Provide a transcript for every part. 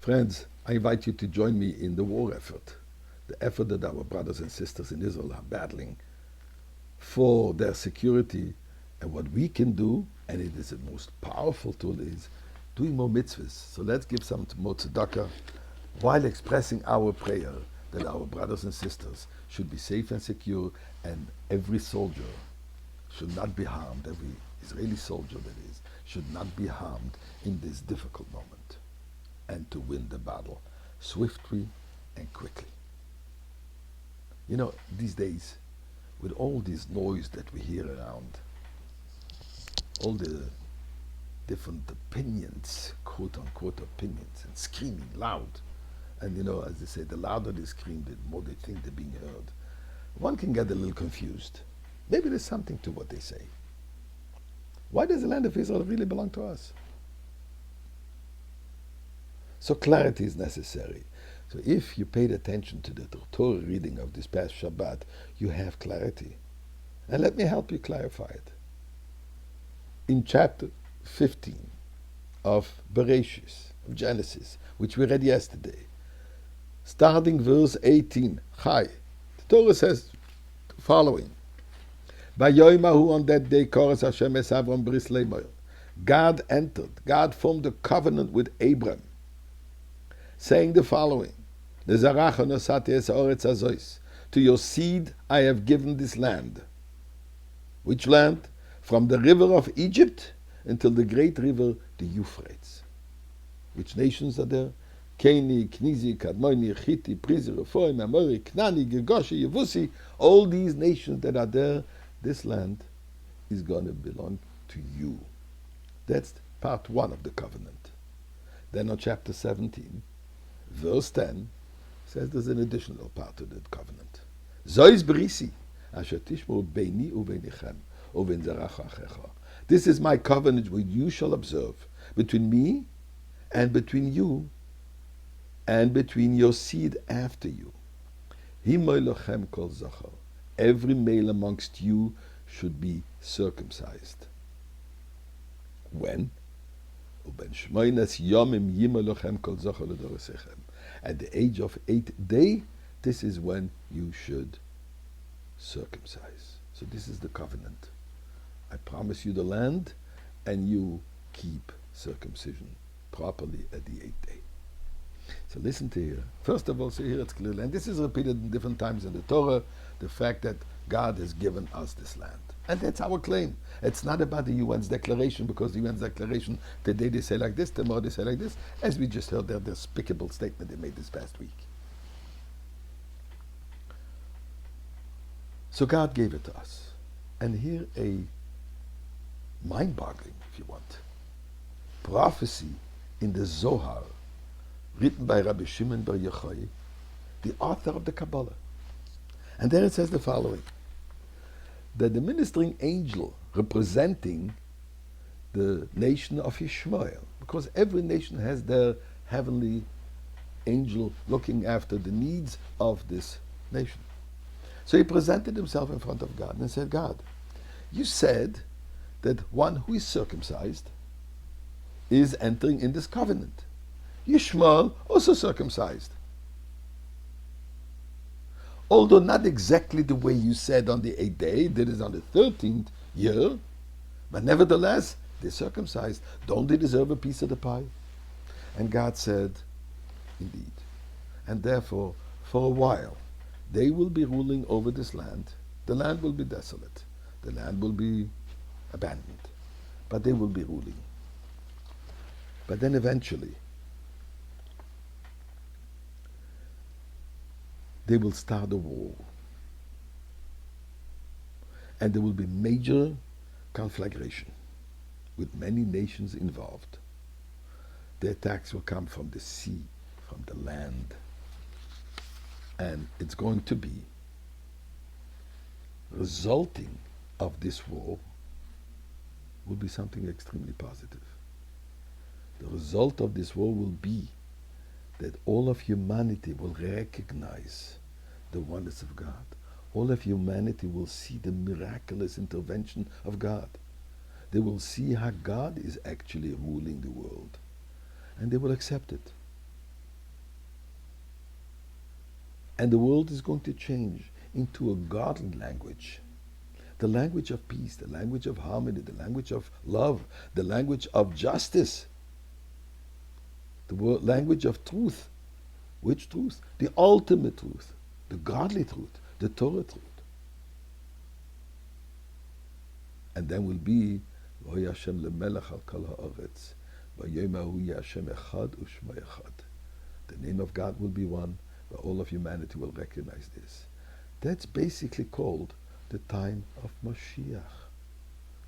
Friends, I invite you to join me in the war effort, the effort that our brothers and sisters in Israel are battling for their security, and what we can do, and it is the most powerful tool, is doing more mitzvahs. So let's give some more tzedakah while expressing our prayer that our brothers and sisters should be safe and secure, and every soldier should not be harmed, every Israeli soldier that is, should not be harmed in this difficult moment, and to win the battle swiftly and quickly. You know, these days, with all this noise that we hear around, all the different opinions, quote unquote opinions, and screaming loud, and you know, as they say, the louder they scream, the more they think they're being heard, one can get a little confused. Maybe there's something to what they say. Why does the land of Israel really belong to us? So clarity is necessary. So if you paid attention to the Torah reading of this past Shabbat, you have clarity. And let me help you clarify it. In chapter 15 of Bereshis, of Genesis, which we read yesterday, starting verse 18, Chai, the Torah says the following: Vayomahu, on that day, Koras Hashem es Avram bris leimoyer. God entered, God formed a covenant with Abram, saying the following: to your seed I have given this land. Which land? From the river of Egypt until the great river, the Euphrates. Which nations are there? Keni, Knizi, Kadmoni, Chiti, Prizi, Rephoim, Amori, Knani, Girgoshi, Yevusi. All these nations that are there, this land is going to belong to you. That's part 1 of the covenant. Then on chapter 17, verse 10, says there's an additional part to that covenant. Zois brisi, asher tishmo beini uvenichem, uven zeracha achecha. This is my covenant which you shall observe between me and between you and between your seed after you. Himoy lochem kol zachar. Every male amongst you should be circumcised. When? Uben shmoines yomim yimoy lochem kol zachar l'dorosechem. At the age of 8th day, this is when you should circumcise. So this is the covenant. I promise you the land, and you keep circumcision properly at the 8th day. So listen to here. First of all, so here it's clear, and this is repeated in different times in the Torah, the fact that God has given us this land. And that's our claim. It's not about the UN's declaration, because the UN's declaration, today they say like this, tomorrow they say like this, as we just heard their despicable statement they made this past week. So God gave it to us. And here a mind-boggling, if you want, prophecy in the Zohar, written by Rabbi Shimon bar Yochai, the author of the Kabbalah. And there it says the following: that the ministering angel representing the nation of Ishmael, because every nation has their heavenly angel looking after the needs of this nation. So he presented himself in front of God and said, God, you said that one who is circumcised is entering in this covenant. Yishmael also circumcised. Although not exactly the way you said on the 8th day, that is on the 13th year, but nevertheless, they're circumcised. Don't they deserve a piece of the pie? And God said, indeed. And therefore, for a while, they will be ruling over this land. The land will be desolate. The land will be abandoned. But they will be ruling. But then eventually, they will start a war. And there will be major conflagration with many nations involved. The attacks will come from the sea, from the land. And it's going to be resulting of this war will be something extremely positive. The result of this war will be that all of humanity will recognize the wonders of God. All of humanity will see the miraculous intervention of God. They will see how God is actually ruling the world. And they will accept it. And the world is going to change into a godly language. The language of peace, the language of harmony, the language of love, the language of justice, the language of truth. Which truth? The ultimate truth, the godly truth, the Torah truth. And then will be the name of God will be one, where all of humanity will recognize this. That's basically called the time of Mashiach.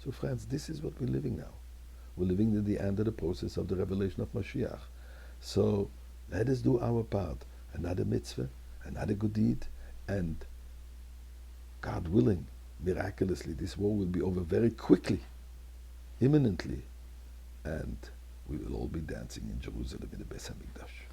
So friends, this is what we're living now. We're living in the end of the process of the revelation of Mashiach. So let us do our part. Another mitzvah, another good deed, and God willing, miraculously, this war will be over very quickly, imminently, and we will all be dancing in Jerusalem in the Beis HaMikdash.